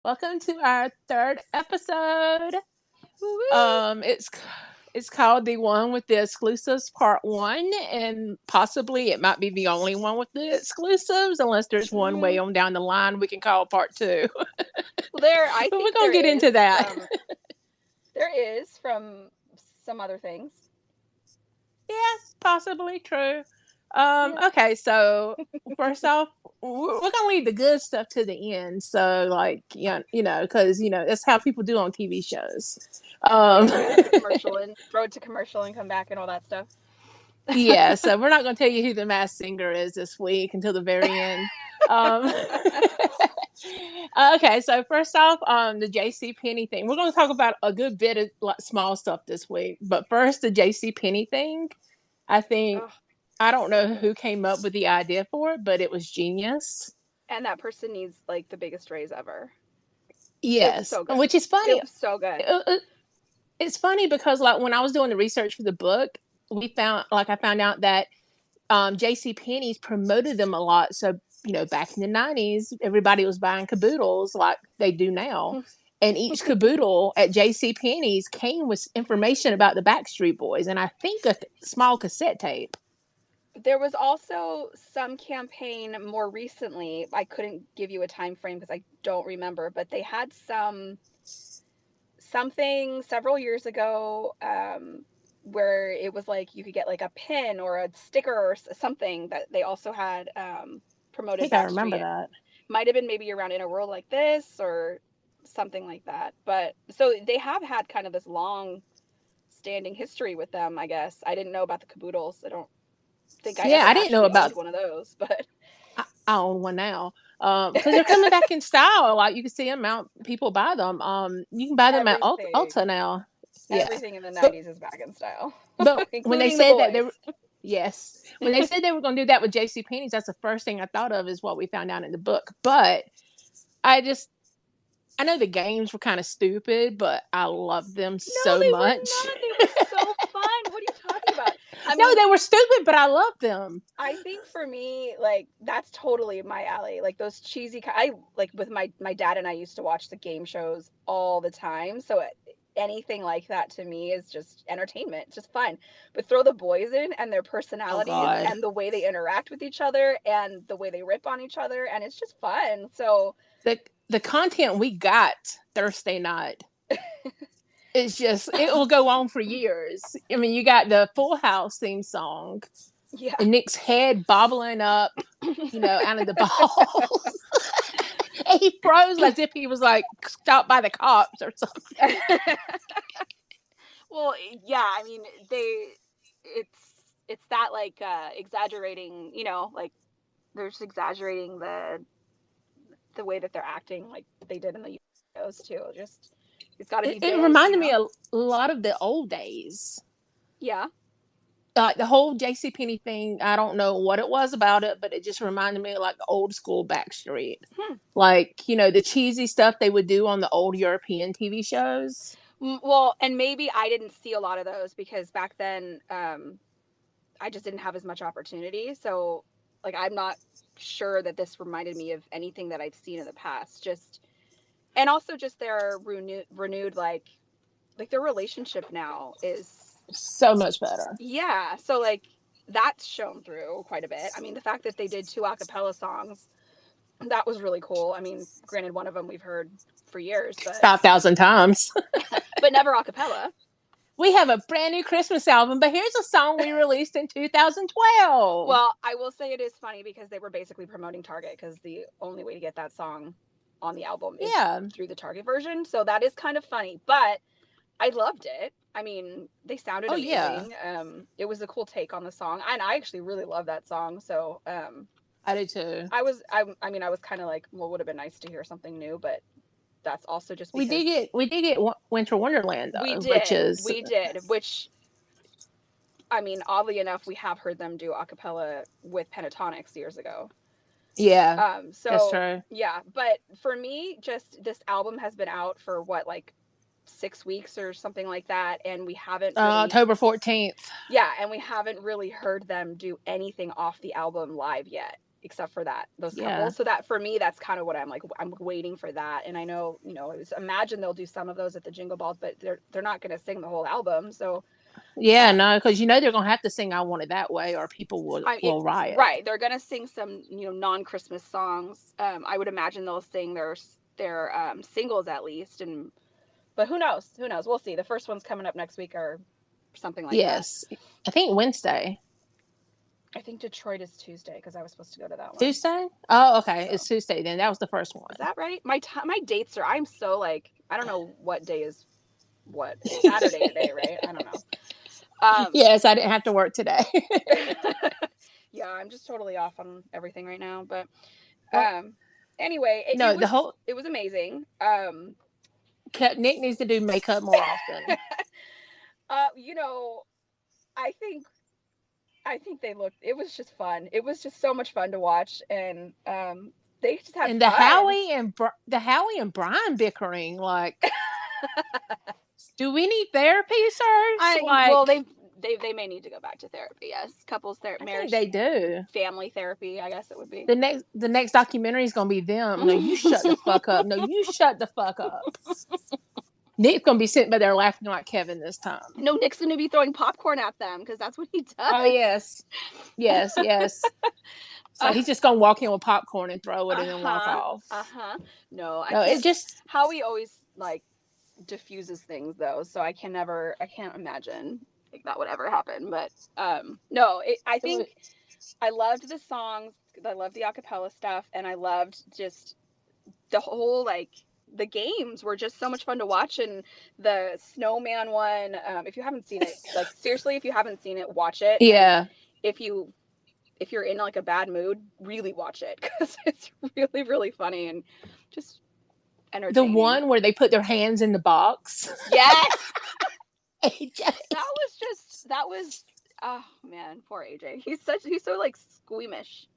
Welcome to our third episode. Woo-woo. It's called the one with the exclusives part one, and possibly it might be the only one with the exclusives, unless there's one way Mm, on down the line we can call part two. I But we're think gonna get into that. there is from some other things. Yes, possibly true. Yeah. Okay, so first off, we're gonna leave the good stuff to the end. So, like, yeah, because that's how people do on TV shows. Oh Um, yeah, we cut the commercial and throw it to commercial and come back and all that stuff. yeah, so we're not gonna tell you who the masked singer is this week until the very end. Um, okay, so first off, the JC Penney thing. We're gonna talk about a good bit of like small stuff this week, but first the JC Penney thing. I think Oh, I don't so know good. who came up with the idea for it, but it was genius. And that person needs like the biggest raise ever. It was Yes, so good. which is It funny. was so good. It's funny because like when I was doing the research for the book, I found out that JC Penney's promoted them a lot. So, back in the 90s, everybody was buying caboodles like they do now. And each caboodle at JC Penney's came with information about the Backstreet Boys and I think a small cassette tape. There was also some campaign more recently. I couldn't give you a time frame because I don't remember, but they had something several years ago where it was like you could get like a pin or a sticker or something that they also had I promoted think I remember Backstreet. that. Might have been maybe around In a World Like This or something like that. But so they have had kind of this long standing history with them, I guess. I didn't know about the caboodles. I don't think I Yeah, ever I didn't know actually about owned one of those, but I own one now. Because they're coming back in style. Like you can see them out. People buy them. You can buy them at Ulta everything now. Yeah, everything in the but 90s is back in style, but when they including the said that boys. yes, when they said they were going to do that with J.C. Penney's, that's the first thing I thought of is what we found out in the book. But I just I know the games were kind of stupid, but I love them No, so they were much. not. They were so fun. What are you talking about? I No, mean, they were stupid, but I love them. I think for me, like that's totally my alley. Like those cheesy. I like with my dad and I used to watch the game shows all the time. So anything like that to me is just entertainment. It's just fun. But throw the boys in and their Oh personalities God, and the way they interact with each other and the way they rip on each other, and it's just fun. So the the content we got Thursday night. It's just it will go on for years. I mean, you got the Full House theme song yeah. and Nick's head bobbling up, out of the balls. And he froze as if he was like stopped by the cops or something. Well, yeah, I mean, it's that like exaggerating, like they're just exaggerating the way that they're acting like they did in the shows too. Just it's got to be It big, reminded me a lot of the old days. Yeah. Like the whole JCPenney thing, I don't know what it was about it, but it just reminded me of like the old school Backstreet. Hmm. Like, the cheesy stuff they would do on the old European TV shows. Well, and maybe I didn't see a lot of those because back then I just didn't have as much opportunity. So, like, I'm not sure that this reminded me of anything that I've seen in the past. Just and also just their renewed like their relationship now is So much better. yeah. So like that's shown through quite a bit. I mean, the fact that they did two a cappella songs, that was really cool. I mean, granted, one of them we've heard for years, but 5,000 times. never a cappella. We have a brand new Christmas album, but here's a song we released in 2012. Well, I will say it is funny because they were basically promoting Target because the only way to get that song on the album is Yeah. through the Target version. So that is kind of funny, but I loved it. I mean, they sounded Oh, yeah. amazing. It was a cool take on the song, and I actually really love that song. So, I do too. I mean, I was kind of like, well, would have been nice to hear something new, but that's also just We because did get Winter Wonderland though, which is we did, which I mean, oddly enough, we have heard them do a cappella with Pentatonics years ago. yeah, that's So true. yeah, but for me, just this album has been out for what, like 6 weeks or something like that, and we haven't really, October 14th. yeah, and we haven't really heard them do anything off the album live yet. except for those Yeah. couples. So that for me, that's kind of what I'm like. I'm waiting for that, and I know, imagine they'll do some of those at the Jingle Balls, but they're not going to sing the whole album. So Yeah, no, because they're gonna have to sing "I Want It That Way" or people will riot. right, they're going to sing some non-Christmas songs. I would imagine they'll sing their singles at least, but who knows? Who knows? We'll see. The first one's coming up next week or something like that. Yes, I think Wednesday. I think Detroit is Tuesday because I was supposed to go to that one. Tuesday? Oh, okay. So, It's Tuesday then. That was the first one. is that right? My dates are. I'm so like I don't know what day is what. It's Saturday today, right? I don't know. Yes, I didn't have to work today. Yeah, I'm just totally off on everything right now. But Well, anyway, no, the whole it was amazing. Nick needs to do makeup more often. You know, I think they looked. It was just fun. It was just so much fun to watch, and they just had And fun. the Howie and Brian bickering, like, do we need therapy, sirs? Well, Like, they may need to go back to therapy. Yes, couples therapy, I think marriage, they do. family therapy. I guess it would be. The next documentary is gonna be them. No, you shut the fuck up. No, you shut the fuck up. Nick's gonna be sitting by there laughing like Kevin this time. No, Nick's gonna be throwing popcorn at them because that's what he does. Oh yes, yes. So he's just gonna walk in with popcorn and throw it and then walk off. No, No, it just Howie always like diffuses things though, so I can't imagine like that would ever happen. But no, I think I loved the songs. I loved the acapella stuff, and I loved just the whole like the games were just so much fun to watch. And the snowman one, if you haven't seen it, like seriously, if you haven't seen it, watch it. Yeah. And if you're in like a bad mood, really watch it because it's really, really funny and just entertaining. The one where they put their hands in the box. Yes. AJ. That was oh man, poor AJ. He's so like squeamish.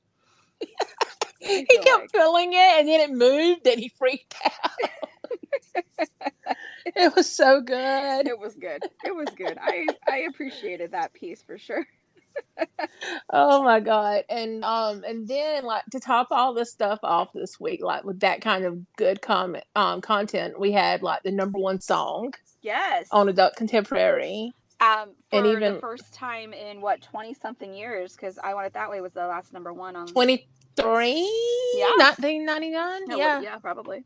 He kept feeling it and then it moved and he freaked out. It was so good. It was good. I appreciated that piece for sure. Oh my god. And then like to top all this stuff off this week, like with that kind of good content, we had like the number one song. Yes. On Adult Contemporary. For the first time in 20 something years, because I Want It That Way was the last number one on 23. Yeah. 1999. No, yeah, probably.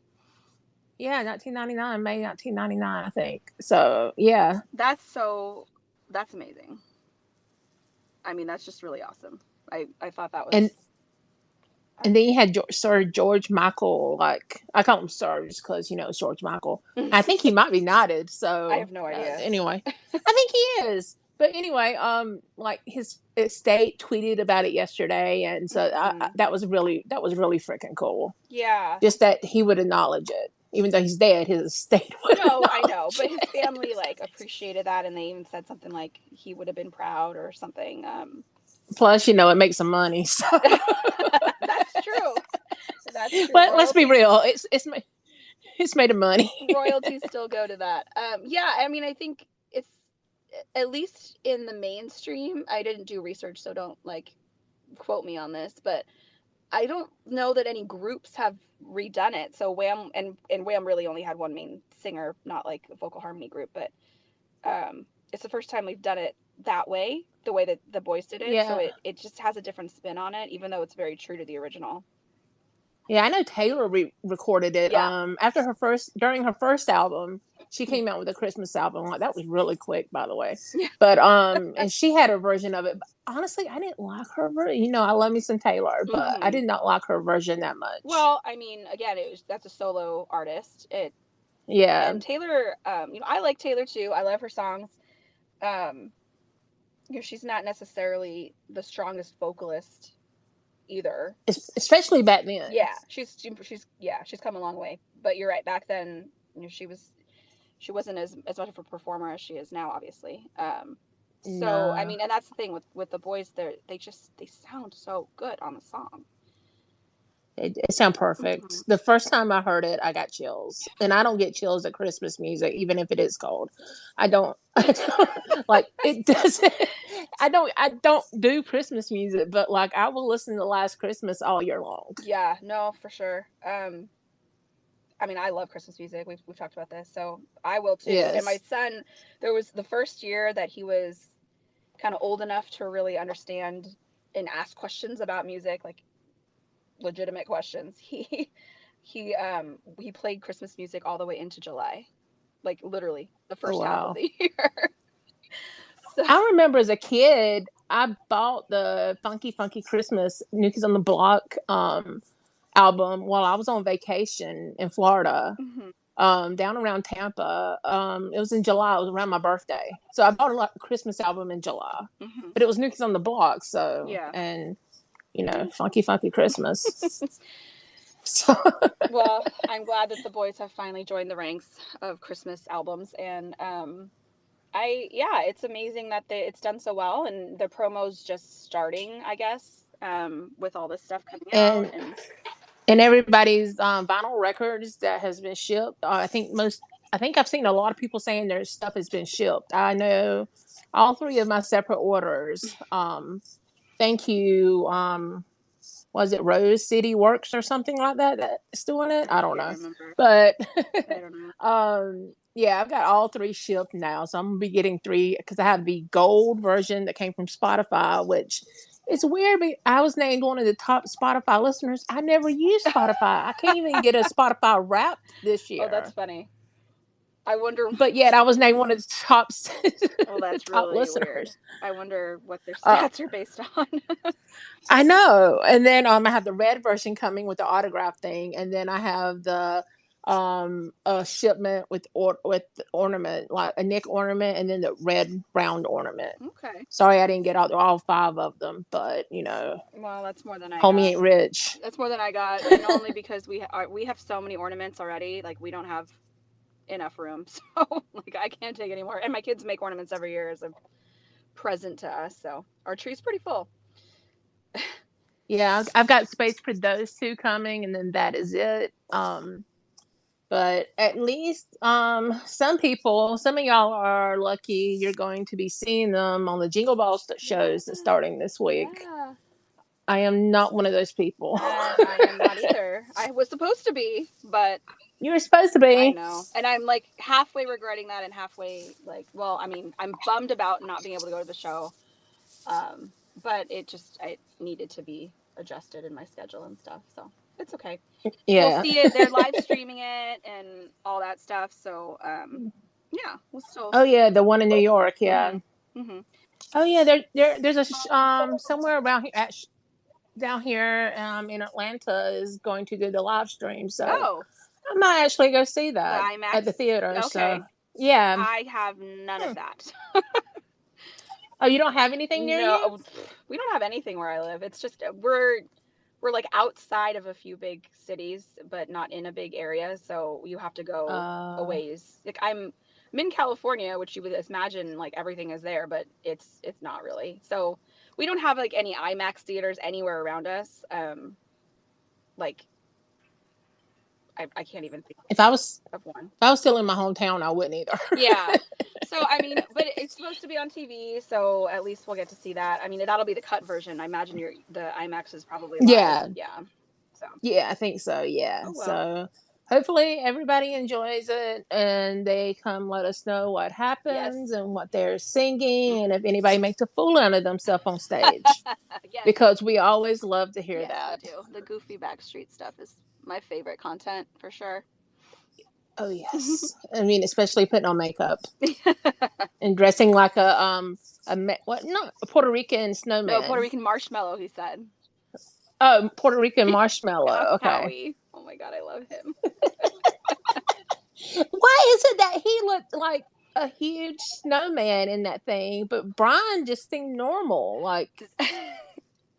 Yeah, 1999, May 1999, I think. So yeah, that's amazing. I mean, that's just really awesome. I thought that was. And then you had Sir George Michael, like I call him Sir just because it's George Michael. I think he might be knighted. So I have no idea. Anyway, I think he is. But anyway, like his estate tweeted about it yesterday, and so that was really freaking cool. Yeah, just that he would acknowledge it, even though he's dead. His estate would. No, I know, but his family like appreciated that, and they even said something like he would have been proud or something. Plus, it makes some money. So. That's true. But let's be real. It's made of money. Royalties still go to that. Yeah, I mean, I think it's at least in the mainstream. I didn't do research, so don't like quote me on this, but I don't know that any groups have redone it. So Wham and Wham really only had one main singer, not like a vocal harmony group, but it's the first time we've done it that way, the way that the boys did it. Yeah. So it just has a different spin on it, even though it's very true to the original. Yeah, I know Taylor recorded it. Yeah. During her first album, she came out with a Christmas album. Like that was really quick, by the way. But and she had a version of it. But honestly, I didn't like her version. I love me some Taylor, but I did not like her version that much. Well, I mean, again, that's a solo artist. Yeah. And Taylor, I like Taylor too. I love her songs. She's not necessarily the strongest vocalist either, especially back then. Yeah, she's come a long way. But you're right, back then, she wasn't as much of a performer as she is now, obviously. So I mean, and that's the thing with the boys, they sound so good on the song. It sounds perfect. Mm-hmm. The first time I heard it, I got chills, and I don't get chills at Christmas music, even if it is cold. I don't like it doesn't. I don't do Christmas music, but like I will listen to Last Christmas all year long. Yeah, no, for sure. I mean, I love Christmas music. We've talked about this, so I will too. And my Yes. son, there was the first year that he was kind of old enough to really understand and ask questions about music, like legitimate questions. He played Christmas music all the way into July, like literally the Oh first half of wow. the year. So, I remember as a kid, I bought the Funky Funky Christmas New Kids on the Block album while I was on vacation in Florida, mhm, down around Tampa. It was in July. It was around my birthday, so I bought a Christmas album in July. mhm, But it was New Kids on the Block, so yeah. and Funky Funky Christmas. So Well, I'm glad that the boys have finally joined the ranks of Christmas albums, and yeah, it's amazing that it's done so well, and the promo's just starting, I guess, with all this stuff coming out, and and and everybody's vinyl records that has been shipped. I think I've seen a lot of people saying their stuff has been shipped. I know all three of my separate orders. Thank you. Was it Rose City Works or something like that that's doing it? I I don't can't know, remember. but I don't know. yeah, I've got all three shipped now, so I'm gonna be getting three because I have the gold version that came from Spotify, which it's weird. But I was named one of the top Spotify listeners. I never use Spotify. I can't even get a Spotify Wrapped this Oh, that's year, funny. I wonder. but yet I was named one of the top Oh, that's top really weird. listeners. I wonder what their Uh, stats are based on. I know. And then I have the red version coming with the autograph thing, and then I have the a shipment with the ornament, like a neck ornament, and then the red round ornament. Okay. Sorry I didn't get all five of them, but Well, that's more than I homie got. ain't rich. That's more than I got, and only because we have so many ornaments already. Like we don't have enough room, so like I can't take any more. And my kids make ornaments every year as a present to us, so our tree's pretty full. Yeah, I've got space for those two coming, and then that is it. But at least some of y'all are lucky you're going to be seeing them on the Jingle Balls shows that's Yeah, starting this week. yeah. I am not one of those people. I am not either. I was supposed to be, but You were supposed to I be. know. And I'm like halfway regretting that and halfway like, well, I mean, I'm bummed about not being able to go to the show. Um, but I needed to be adjusted in my schedule and stuff. So it's okay. We'll Yeah. see it. They're live streaming it and all that stuff. So, yeah, we'll still. Oh yeah, the one in New York. Yeah. Mhm. Mhm. Oh yeah, there's a somewhere around here down here in Atlanta is going to do the live stream. So Oh, I might actually go see the that at IMAX. the theater. So Okay. yeah. I have none Hmm. of that. Oh, you don't have anything near you? No, we don't have anything where I live. It's just we're like outside of a few big cities, but not in a big area. So you have to go a Uh, ways. Like I'm in California, which you would imagine like everything is there, but it's not really. So we don't have like any IMAX theaters anywhere around us. Like I can't even think if I was of one. if I was still in my hometown, I wouldn't either. Yeah. So I mean, but it's supposed to be on TV, so at least we'll get to see that. I mean, that'll be the cut version. I imagine the IMAX is probably live. Yeah, Yeah. So, yeah, I think so. Yeah, oh well. so hopefully everybody enjoys it and they come let us know what Yes. happens and what they're singing and if anybody makes a fool out of themselves on stage Yes. because we always love to hear Yes, we that. do. The goofy Backstreet stuff is my favorite content for sure. Oh yes, I mean especially putting on makeup and dressing like what not a Puerto Rican No, Puerto snowman. Rican marshmallow, he said. Oh, Puerto Rican marshmallow. Okay. Howie. Oh my god, I love him. Why is it that he looked like a huge snowman in that thing, but Brian just seemed normal? Like,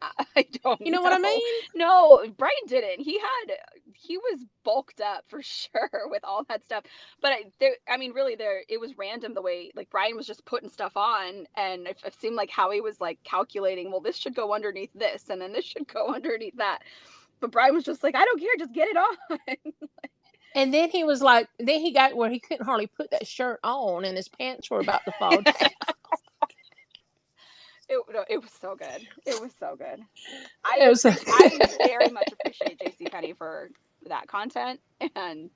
I you don't know what I know. mean? No, Brian didn't. He was bulked up for sure with all that stuff. But I mean, really, it was random the way like Brian was just putting stuff on, and it seemed like Howie was like calculating. Well, this should go underneath this, and then this should go underneath that. But Brian was just like, I don't care, just get it on. And then he was like, then he got where he couldn't hardly put that shirt on, and his pants were about to fall down. It was so good. It was so good. It was I very much appreciate JC Penney for that content, and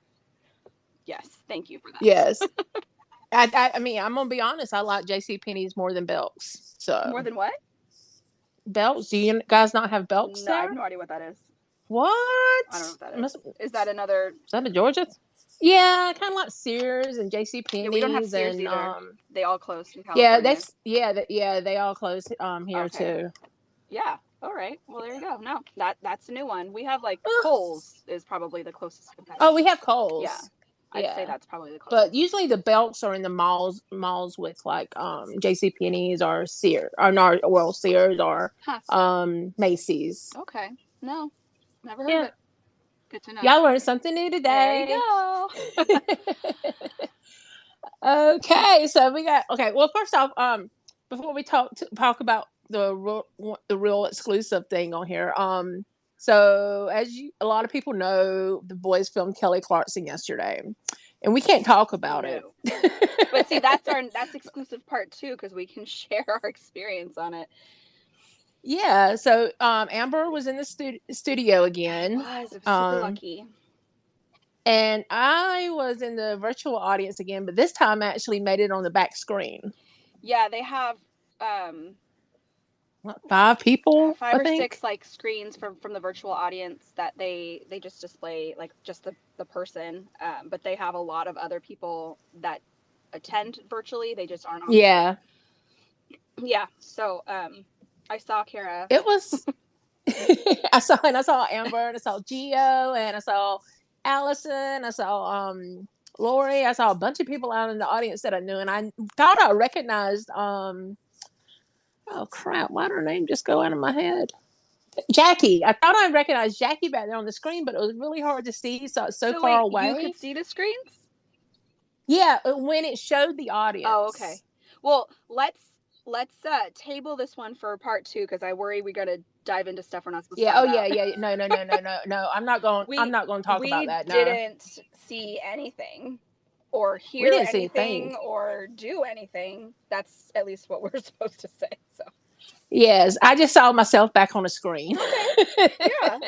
yes, thank you for that. yes. I mean, I'm gonna be honest. I like J.C. Penney's more than Belks. More So than what? Belks. Do you guys not have Belks No, I have there? no idea what that is. I don't know What? what that is. Must, Is that another? is that a Georgia? Yeah, kind of like Sears and J.C. Yeah, we don't have Penney's Sears and either. They all closed in yeah, California. that's yeah they all close here Okay. too. Yeah. All right. Well, there you go. No, that's a new one. We have like Uh, Kohl's is probably the closest oh, competitor. we have Yeah, Kohl's. I'd say Yeah. that's probably the But closest. usually the Belks are in the malls with like J.C. Penney's or Sears or not well Sears or Huh. Macy's. Okay. No, never heard of Yeah. it. Good to know. Y'all learned something new There you today. go. Okay, so we got okay. Well, first off, before we talk about the real exclusive thing on here, so a lot of people know, the boys filmed Kelly Clarkson yesterday, and we can't talk about it. No. But see, that's exclusive part 2 because we can share our experience on it. Yeah, so Amber was in the studio I again, was super um, lucky. and I was in the virtual audience again, but this time I actually made it on the back screen. Yeah, they have um What, 5 people, 5 I or think. 6 like screens from the virtual audience that they just display like just the person, but they have a lot of other people that attend virtually. They just aren't on there. Yeah, Yeah. So I saw Kara. it was. I saw Amber, and I saw Gio, and I saw Allison, I saw Lori. I saw a bunch of people out in the audience that I knew, and I thought I recognized oh crap, why did her name just go out of my head? Jackie. I thought I recognized Jackie back there on the screen, but it was really hard to see, so it's so So far wait, you away. could see the screens? Yeah, when it showed the Oh, okay. audience. Well, let's table this one for part 2 because I worry we gotta dive into stuff we're not supposed to Yeah. talk Oh about. yeah. Yeah. No. No. No. No. No. No. I'm not going. I'm we not going to talk about we that. No. didn't see anything or We hear didn't see anything. anything or do anything. That's at least what we're supposed to say. So Yes, I just saw myself back on the screen. okay, yeah,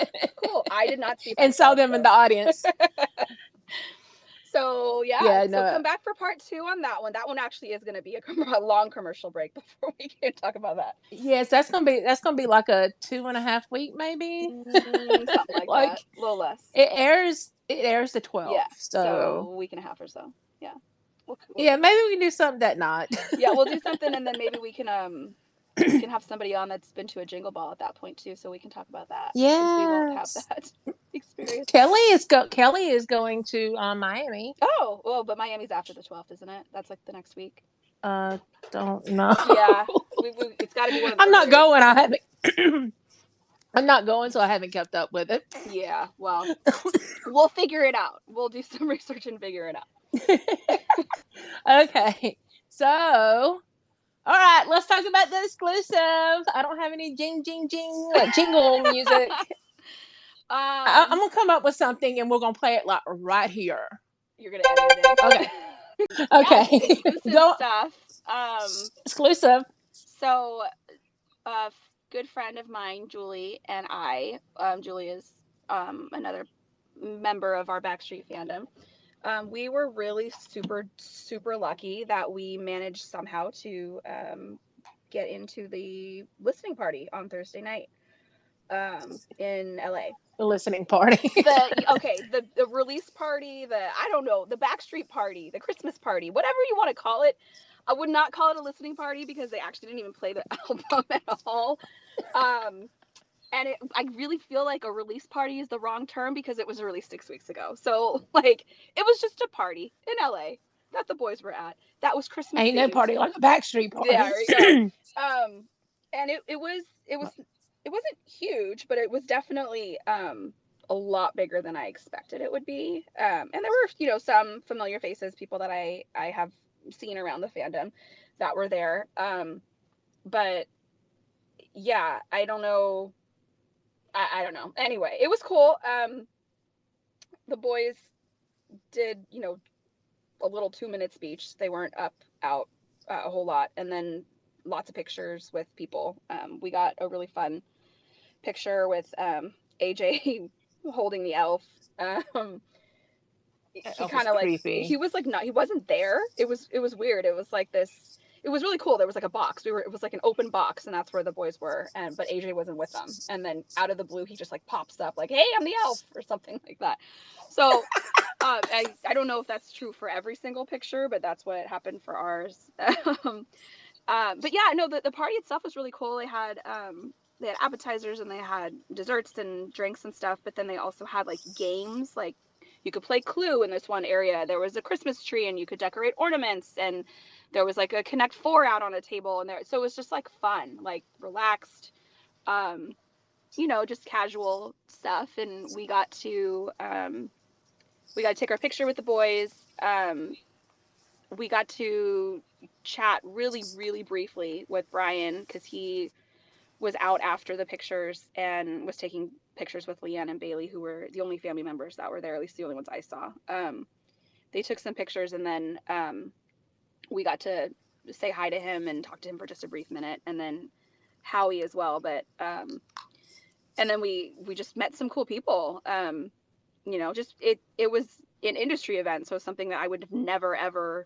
cool. I did not see And saw myself. them in the audience. So yeah, Yeah, so no. come back for part 2 on that one. That one actually is going to be a long commercial break before we can talk about that. Yes, that's gonna be like a 2.5 week maybe. Something like Like that, a little less. it airs the Yeah, 12th. So so a week and a half or so. Yeah, yeah, maybe we can do something that night. yeah, we'll do something, and then maybe we can have somebody on that's been to a Jingle Ball at that point too, so we can talk about that since we won't have Yes. that experience. Kelly is going to Miami. Oh, well, but Miami's after the 12th, isn't it? That's like the next week. Uh don't know. Yeah, it's got to be one of the I'm not earliest. going. I haven't I'm not going, so I haven't kept up with it. Yeah, well, we'll figure it out. We'll do some research and figure it out. Okay. So, all right, let's talk about the exclusive. I don't have any jing like jingle music. I'm gonna come up with something, and we're gonna play it like right here. You're gonna edit it in. Okay. Yes, Okay. exclusive Go stuff. exclusive. So a good friend of mine, Julie, and I, Julie is another member of our Backstreet fandom. We were really super lucky that we managed somehow to get into the listening party on Thursday night in LA. The listening party. The release party, I don't know, the Backstreet party, the Christmas party, whatever you want to call it. I would not call it a listening party because they actually didn't even play the album at all. And I really feel like a release party is the wrong term because it was released 6 weeks ago. So like it was just a party in LA that the boys were at. That was Christmas Ain't no themed. party like a Backstreet Yeah, party. there you go. And it wasn't huge, but it was definitely a lot bigger than I expected it would be. And there were some familiar faces, people that I have seen around the fandom that were there. But yeah, I don't know. I don't know. Anyway, it was cool. The boys did a little 2-minute speech. They weren't out a whole lot, and then lots of pictures with people. We got a really fun picture with AJ holding the elf. He Elf was kind of like, creepy. he was like, not, he wasn't there. It was weird. It was like this, it was really cool. There was like a box. It was like an open box, and that's where the boys were. And but AJ wasn't with them. And then out of the blue, he just like pops up like, "Hey, I'm the elf," or something like that. So I don't know if that's true for every single picture, but that's what happened for ours. But yeah, no, the party itself was really cool. They had appetizers and they had desserts and drinks and stuff, but then they also had like games, like you could play Clue in this one area. There was a Christmas tree and you could decorate ornaments, and there was like a Connect Four out on a table, and there, so it was just like fun, like relaxed, um, just casual stuff. And we got to take our picture with the boys. We got to chat really, really briefly with Brian because he was out after the pictures and was taking pictures with Leanne and Bailey, who were the only family members that were there, at least the only ones I saw. They took some pictures, and then we got to say hi to him and talk to him for just a brief minute, and then Howie as well. But and then we just met some cool people. Just it was an industry event, so something that I would have never ever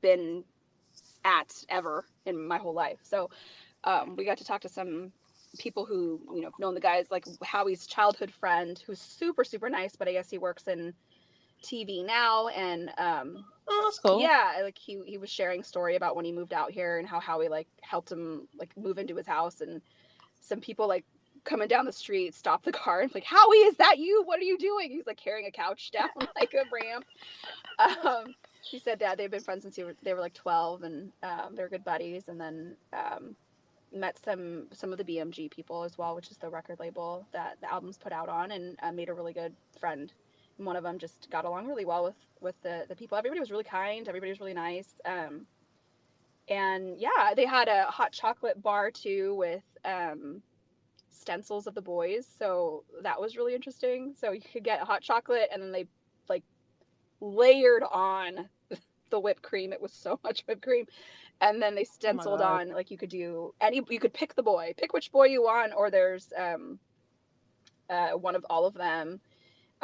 been at ever in my whole life. So we got to talk to some people who have known the guys, like Howie's childhood friend, who's super super nice, but I guess he works in TV now. And Oh, that's cool. yeah, like he was sharing a story about when he moved out here and how Howie like helped him like move into his house. And some people like coming down the street stopped the car and like, "Howie, is that you? What are you doing?" He's like carrying a couch down like a ramp. He said that they've been friends since they were like 12, and they're good buddies. And then met some of the BMG people as well, which is the record label that the album's put out on, and made a really good friend. And one of them just got along really well with the people. Everybody was really kind. Everybody was really nice. And yeah, they had a hot chocolate bar too with stencils of the boys, so that was really interesting. So you could get hot chocolate, and then they like layered on the whipped cream. It was so much whipped cream. And then they stenciled on, like, you could pick pick which boy you want, or there's one of all of them.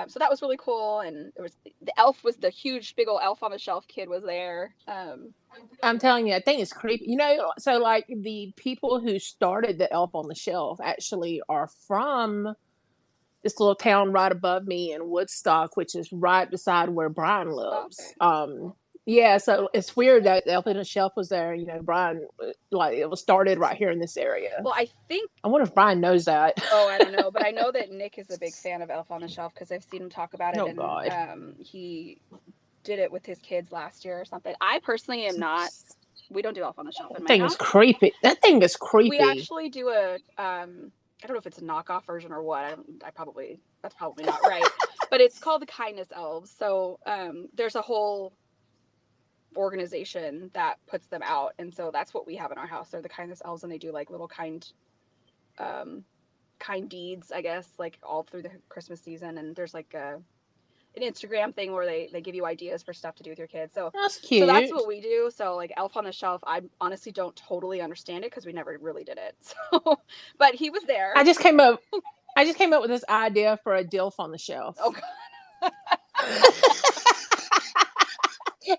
So that was really cool. And there was the elf, was the huge big old elf on the shelf kid was there. I'm telling you, I think it's creepy. So like the people who started the Elf on the Shelf actually are from this little town right above me in Woodstock, which is right beside where Brian lives. Okay. Yeah, so it's weird that the Elf on the Shelf was there. Brian, like it was started right here in this area. Well, I think. I wonder if Brian knows that. Oh, I don't know, but I know that Nick is a big fan of Elf on the Shelf because I've seen him talk about it, Oh and God, he did it with his kids last year or something. I personally am not. We don't do Elf on the Shelf in that my thing house. is creepy. That thing is We creepy. actually do I don't know if it's a knockoff version or what. That's probably not right. But it's called the Kindness Elves. So there's a whole organization that puts them out, and so that's what we have in our house. They're the Kindness Elves, and they do like little kind deeds, I guess, like all through the Christmas season. And there's like an Instagram thing where they give you ideas for stuff to do with your kids. So That's that's cute. what we do. So like Elf on the Shelf, I honestly don't totally understand it because we never really did it. So, but he was there. I just came up. I just came up with this idea for a DILF on the Oh shelf. God.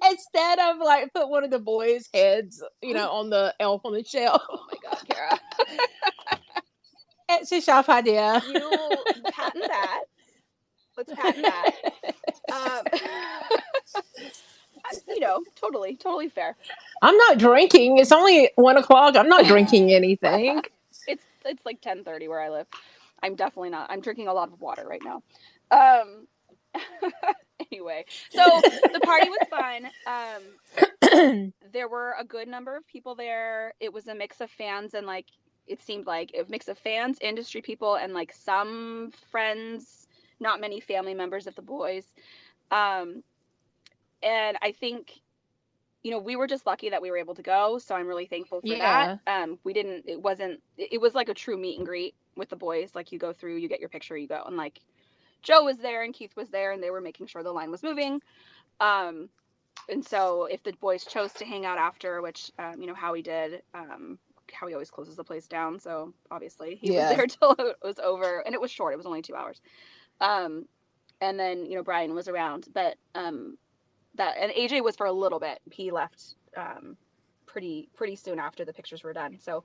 Instead of like put one of the boys' heads, on the elf on the shelf. Oh my God, Kara. It's a shelf idea. You patent that. Let's patent that. Um, totally fair. I'm not drinking. It's only 1 o'clock. I'm not drinking anything. It's like 10:30 where I live. I'm definitely not. I'm drinking a lot of water right now. Um, anyway, so the party was fun. There were a good number of people there. It was a mix of fans and like it seemed like a mix of fans, industry people, and like some friends, not many family members of the boys. Um, and I think we were just lucky that we were able to go, so I'm really thankful for that. Yeah. It was like a true meet and greet with the boys. Like you go through, you get your picture, you go, and like Joe was there and Keith was there, and they were making sure the line was moving. Um, And so if the boys chose to hang out after, which, you know, Howie did, Howie always closes the place down. So obviously he was Yeah. there till it was over, and it was short. It was only 2 hours. Um, and then, you know, Brian was around, but, that, and AJ was for a little bit. He left, pretty soon after the pictures were done. So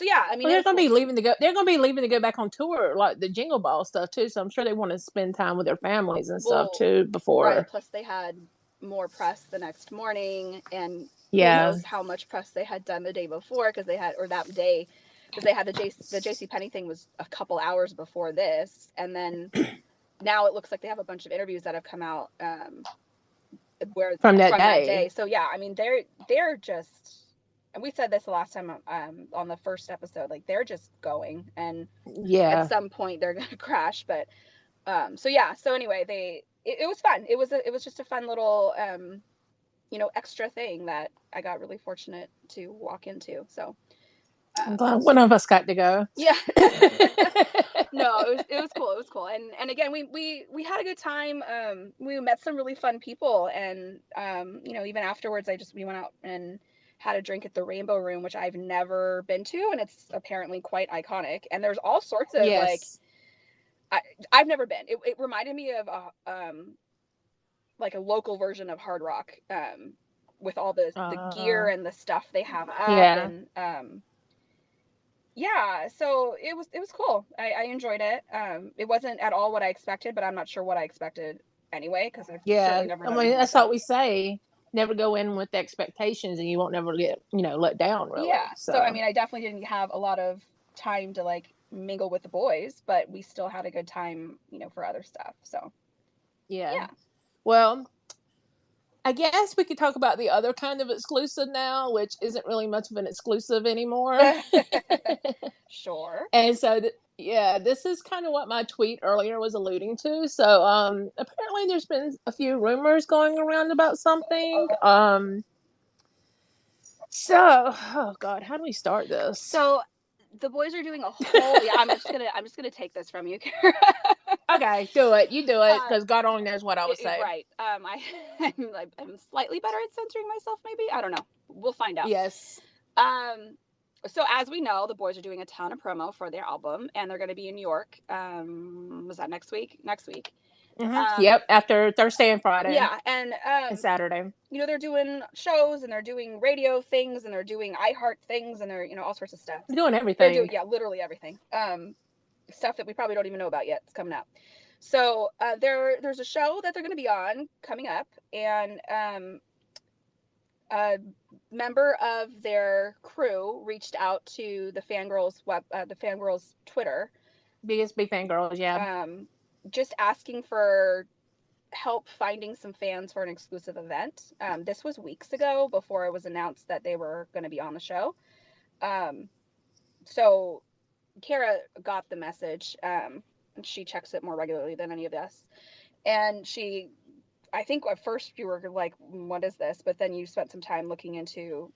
yeah, I mean, Well, it they're was gonna cool. be leaving to go. They're gonna be leaving to go back on tour, like the Jingle Ball stuff too. So I'm sure they want to spend time with their families and stuff Well, too right. before. Plus, they had more press the next morning, and who Yeah. knows how much press they had done the day before, because they had, or that day, because they had the JC Penney thing was a couple hours before this, and then now it looks like they have a bunch of interviews that have come out, where From that from that day. day. So yeah, I mean, they're just, and we said this the last time, on the first episode, like they're just going, and at Yeah. some point they're gonna crash. But so yeah, so anyway, it was fun. It was just a fun little, you know, extra thing that I got really fortunate to walk into. So I'm um, glad one of us got to go. yeah. No, it was cool. It was cool. And again, we had a good time. We met some really fun people, and you know, even afterwards, we went out and had a drink at the Rainbow Room, which I've never been to, and it's apparently quite iconic. And there's all sorts of Yes. I, I've never been. It reminded me of like a local version of Hard Rock, with all the gear Uh, and the stuff they have up, yeah. and yeah, so it was cool. I enjoyed it. It wasn't at all what I expected, but I'm not sure what I expected anyway, because I've Yeah. certainly never I done mean, anything like that's what that. we say. Never go in with expectations, and you won't never get let down Yeah, really. so I So mean, I definitely didn't have a lot of time to like mingle with the boys, but we still had a good time, you know, for other stuff. So yeah. yeah. Well, I guess we could talk about the other kind of exclusive now, which isn't really much of an exclusive anymore. Sure. And so, yeah, this is kind of what my tweet earlier was alluding to. So, apparently, there's been a few rumors going around about something. So, oh God, how do we start this? So the boys are doing a whole, yeah, I'm just gonna take this from you, Kara. Okay, do it. You do it, uh, because God only knows what I would say. right. I'm slightly better at censoring myself, maybe. I don't know. We'll find out. Yes. Um, so as we know, the boys are doing a ton of promo for their album, and they're going to be in New York. Was that next week? Next week. Yep. After Thursday and Friday Yeah, and and Saturday, you know, they're doing shows, and they're doing radio things, and they're doing iHeart things, and they're, you know, all sorts of stuff. we're doing They're doing, everything. yeah, literally everything. Stuff that we probably don't even know about yet. It's coming out. So there's a show that they're going to be on coming up, and a member of their crew reached out to the Fangirls Twitter, BSB fangirls, yeah. um, just asking for help finding some fans for an exclusive event. This was weeks ago, before it was announced that they were going to be on the show. Um, so Kara got the message. She checks it more regularly than any of us, and I think at first you were like, "What is this?" But then you spent some time looking into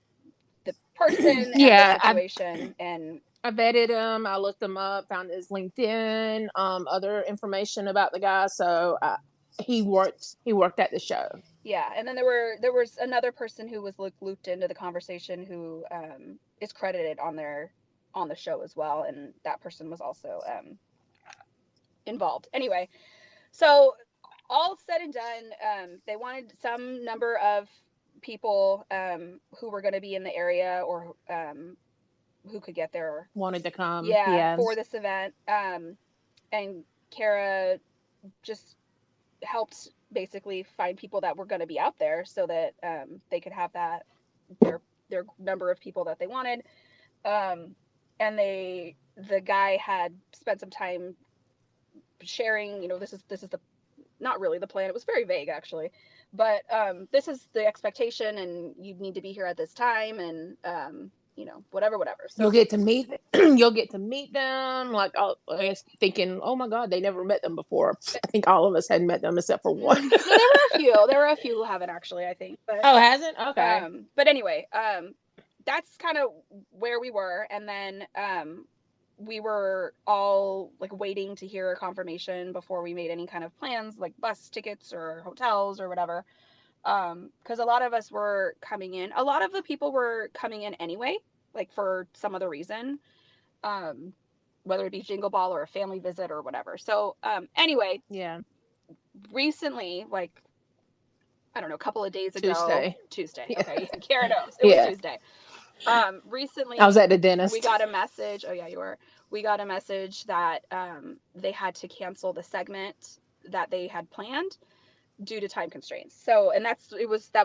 the person and the Yeah, situation, and I vetted him. I looked him up, found his LinkedIn, other information about the guy. So he worked at the show. yeah. And then there was another person who was looped into the conversation, who is credited on the show as well, and that person was also involved. Anyway, so all said and done, they wanted some number of people, who were going to be in the area, or who could get there, Wanted to come. yeah, Yeah. for this event. And Kara just helped basically find people that were going to be out there, so that they could have that their number of people that they wanted. Um, and the guy had spent some time sharing, you know, this is the not really the plan. It was very vague, actually, but this is the expectation, and you need to be here at this time, and you know, whatever. You'll So get to meet you'll get to meet them. Like, I was thinking, oh my God, they never met them before. I think all of us had met them except for one. no, there were a few. There were a few who haven't, actually, I think, but Oh, hasn't? Okay. but anyway, that's kind of where we were, and then we were all like waiting to hear a confirmation before we made any kind of plans, like bus tickets or hotels or whatever. Because a lot of us were coming in. A lot of the people were coming in anyway, like for some other reason, um, whether it be Jingle Ball or a family visit or whatever. So anyway, Yeah. recently, like I don't know, a couple of days ago, Tuesday. Tuesday. Yeah. Okay, Kara knows it was Yeah. Tuesday. I was Recently at the we dentist. got a message. Oh yeah, you were. We got a message that they had to cancel the segment that they had planned due to time constraints. So, and that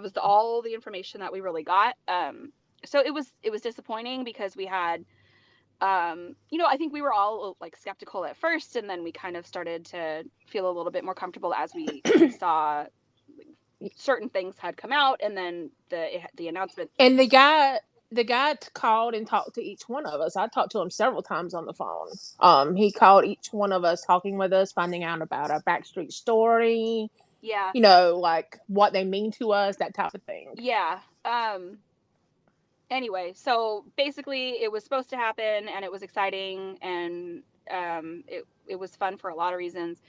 was all the information that we really got. So it was disappointing because we had, you know, I think we were all like skeptical at first, and then we kind of started to feel a little bit more comfortable as we saw certain things had come out, and then the announcement. And the guy called and talked to each one of us. I talked to him several times on the phone. He called each one of us, talking with us, finding out about our Backstreet story, Yeah, like what they mean to us, that type of thing. yeah. Anyway, so basically, it was supposed to happen, and it was exciting, and it was fun for a lot of reasons.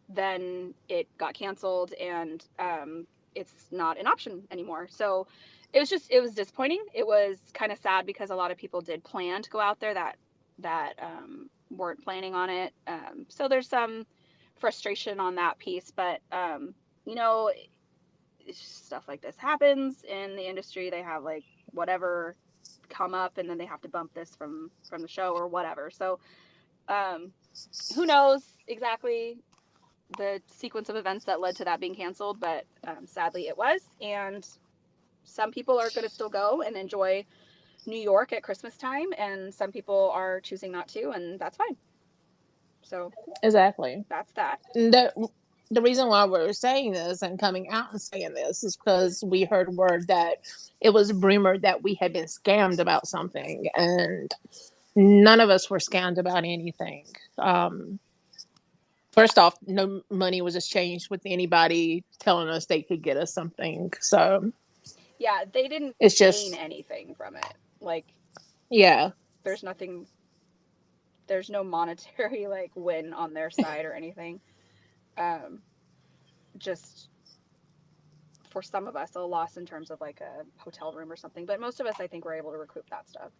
Then it got canceled, and it's not an option anymore. So it was disappointing. It was kind of sad because a lot of people did plan to go out there that weren't planning on it. So there's some frustration on that piece, but you know, stuff like this happens in the industry. They have like whatever come up, and then they have to bump this from the show or whatever. So um, who knows exactly the sequence of events that led to that being canceled, but sadly it was. And some people are going to still go and enjoy New York at Christmas time, and some people are choosing not to, and that's fine. So Exactly. that's that. The reason why we're saying this and coming out and saying this is because we heard word that it was rumored that we had been scammed about something, and none of us were scammed about anything. Um, First off, no money was exchanged with anybody telling us they could get us something. So Yeah, they didn't it's gain just, anything from it. Like, yeah, there's nothing, there's no monetary like win on their side or anything. Um, just for some of us, a loss in terms of like a hotel room or something. But most of us, I think, were able to recoup that stuff.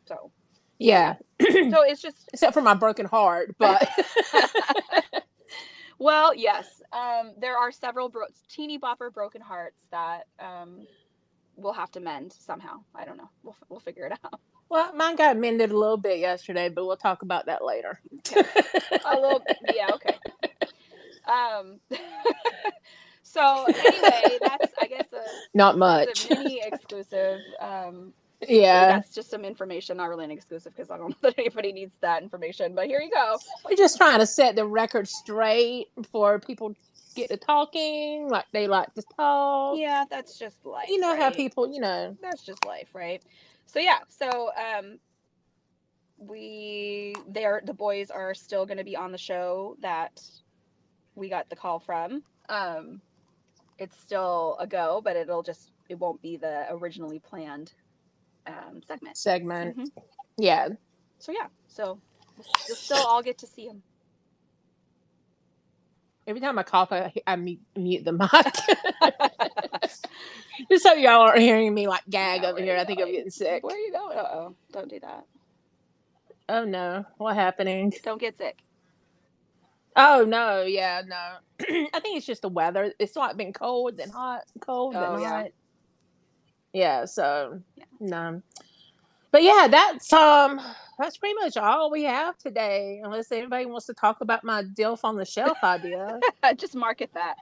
So, yeah. so it's just. Except for my broken heart, but Well, yes, there are several teeny bopper broken hearts that we'll have to mend somehow. I don't know. We'll figure it out. well, mine got mended a little bit yesterday, but we'll talk about that later. Okay, a little. Yeah. Okay. Um. So anyway, that's I guess Not that's a much. mini exclusive. Yeah. That's just some information, not really an exclusive because I don't know that anybody needs that information. But here you go. We're just trying to set the record straight before people get to talking like they like to talk. Yeah, that's just You life, know how right? people. That's just life, right? So yeah, so the boys are still going to be on the show that we got the call from. It's still a go, but it won't be the originally planned segment. Segment. Hmm. Yeah. So yeah, so you'll still all get to see them. Every time I cough, I mute the mic. Just so y'all aren't hearing me like gag Yeah, over where are here. you I think I'm going? getting sick. Where are you going? Uh-oh, don't do that. Oh no, what happening? Don't get sick. Oh no, yeah, no. I think it's just the weather. It's like been cold then hot, cold then Oh yeah, hot. Yeah, so yeah. no. But yeah, that's pretty much all we have today. Unless anybody wants to talk about my Dilf on the Shelf idea. Just market that.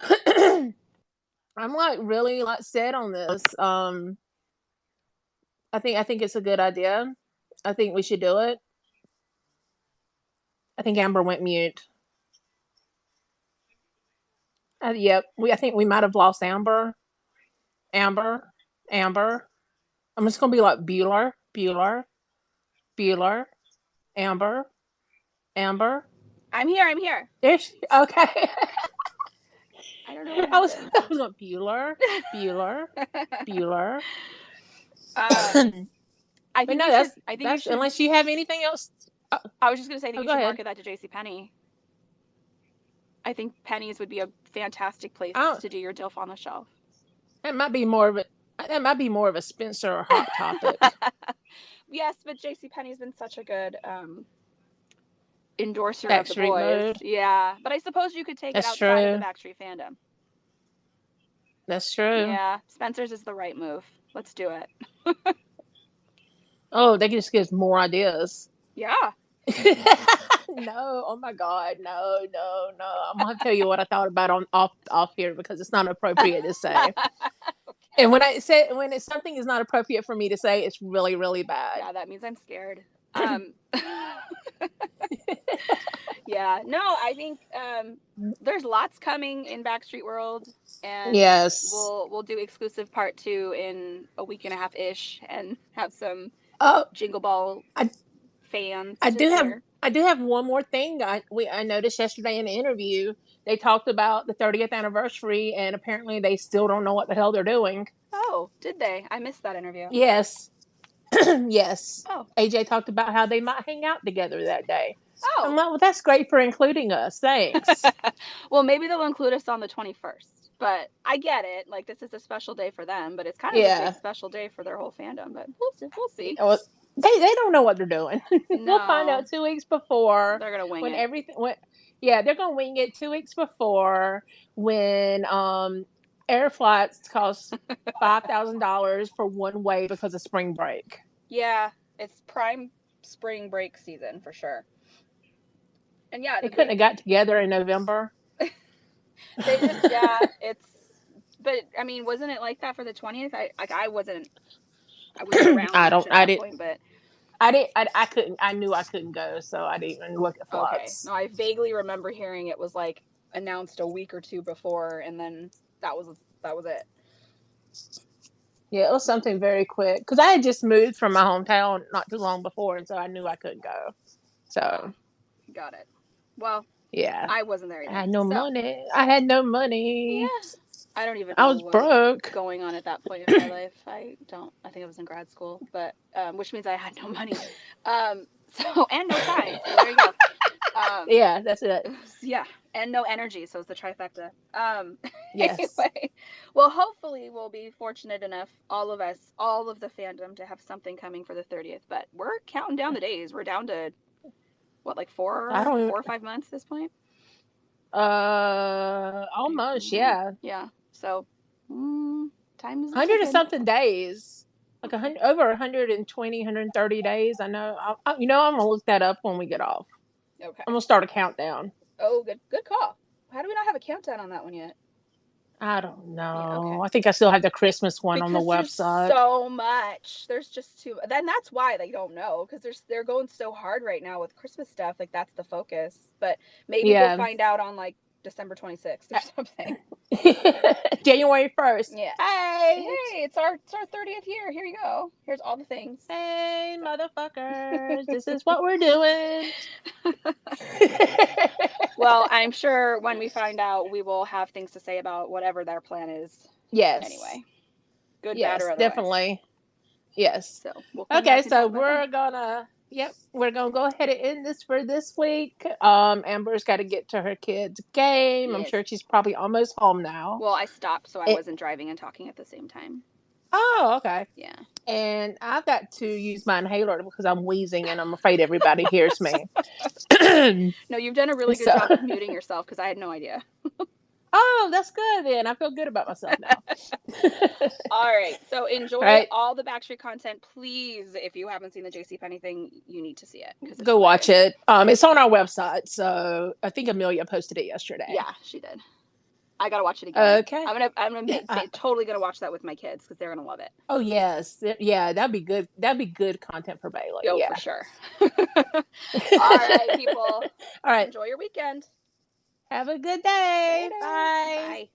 I'm like really like set on this. I think it's a good idea. I think we should do it. I think Amber went mute. Yep. I think we might have lost Amber. Amber. Amber. I'm just gonna be like Bueller. Bueller. Bueller. Amber. Amber. I'm here. I'm here. There she, okay. I don't know what I was happened. I was like Bueller. Bueller. Bueller. I But think no, you should. that's I think you that's should. unless you have anything else. I was just gonna say. I think Oh, you go should ahead. market that to JC Penney. I think Penny's would be a fantastic place I to do your DILF on the shelf. That might be more of a Spencer or Hot Topic. Yes, but JCPenney's been such a good endorser of the Backstreet boys. mode. Yeah, but I suppose you could take it That's outside of the true. Backstreet fandom. That's true. Yeah, Spencer's is the right move. Let's do it. Oh, that just gives more ideas. Yeah. No, oh my God, no, no, no. I'm gonna tell you what I thought about on off here because it's not appropriate to say. Okay. And when it's something is not appropriate for me to say, it's really, really bad. Yeah, that means I'm scared. Yeah, no, I think there's lots coming in Backstreet World, and Yes. we'll do exclusive part 2 in a week and a half ish, and have some Oh, Jingle Ball I fans I to do have share. I do have one more thing. I noticed yesterday in the interview they talked about the 30th anniversary, and apparently they still don't know what the hell they're doing. Oh, did they? I missed that interview. Yes, yes. Oh, AJ talked about how they might hang out together that day. I'm oh. like, well, that's great for including us. Thanks. Well, maybe they'll include us on the 21st. But I get it. Like, this is a special day for them, but it's kind of a big Yeah. special day for their whole fandom. But we'll see. We'll see. Well, they don't know what they're doing. We'll find No, out 2 weeks before they're gonna wing when it. everything. Yeah, they're gonna wing it 2 weeks before when air flights cost $5,000 for one way because of spring break. Yeah, it's prime spring break season for sure. And yeah, They couldn't have got together in November. they just it's. But I mean, wasn't it like that for the 20th? I wasn't around I much don't. at that point, but I didn't. I couldn't. I knew I couldn't go, so I didn't even look at okay. flights. No, I vaguely remember hearing it was like announced a week or two before, and then that was it. Yeah, it was something very quick because I had just moved from my hometown not too long before, and so I knew I couldn't go. So Got it. Well, yeah, I wasn't there I either. had no So money. I had no money. yeah, I don't even I know was what was broke. going on at that point in my life. I don't. I think I was in grad school, but which means I had no money, so and no time. So there you go. Yeah, that's it. Yeah, and no energy. So it's the trifecta. Yes, Anyway, well, hopefully we'll be fortunate enough, all of us, all of the fandom, to have something coming for the 30th. But we're counting down the days. We're down to what, like I don't. 4 or 5 months at this point. Almost. Yeah, Yeah. So, time is 100 or ticking. something days. Like 100, over 120, 130 days. I know. I'm gonna look that up when we get off. Okay. I'm gonna start a countdown. Oh, good call. How do we not have a countdown on that one yet? I don't Yeah. Okay. know. I think I still have the Christmas one on the Because there's website. so much. There's just too. Then that's why they don't know, because they're going so hard right now with Christmas stuff. Like, that's the focus. But maybe we'll Yeah. find out on like December 26th or something. January 1st. Yeah. Hey. Hey, it's our 30th year. Here you go. Here's all the things. Hey, motherfuckers. This is what we're doing. Well, I'm sure when we find out, we will have things to say about whatever their plan is. Yes. Anyway, good, yes, bad, or otherwise. definitely. Yes. So we'll come Okay, back and so talk about we're that. gonna. Yep, we're gonna go ahead and end this for this week. Amber's got to get to her kid's game. I'm Yes. sure she's probably almost home now. Well, I stopped so I wasn't driving and talking at the same time. Oh, okay. Yeah. And I've got to use my inhaler because I'm wheezing and I'm afraid everybody hears me. No, you've done a really good job of muting yourself, because I had no idea. Oh, that's good then. I feel good about myself now. All right. So enjoy all the Backstreet content. Please, if you haven't seen the JCPenney thing, you need to see it. Go watch it. It's on our website. So I think Amelia posted it yesterday. Yeah, she did. I gotta watch it again. Okay. I'm gonna totally gonna watch that with my kids, because they're gonna love it. Oh yes, yeah, that'd be good. That'd be good content for Bailey. Oh, yeah, for sure. All right, people. All right. Enjoy your weekend. Have a good day. Later. Bye. Bye.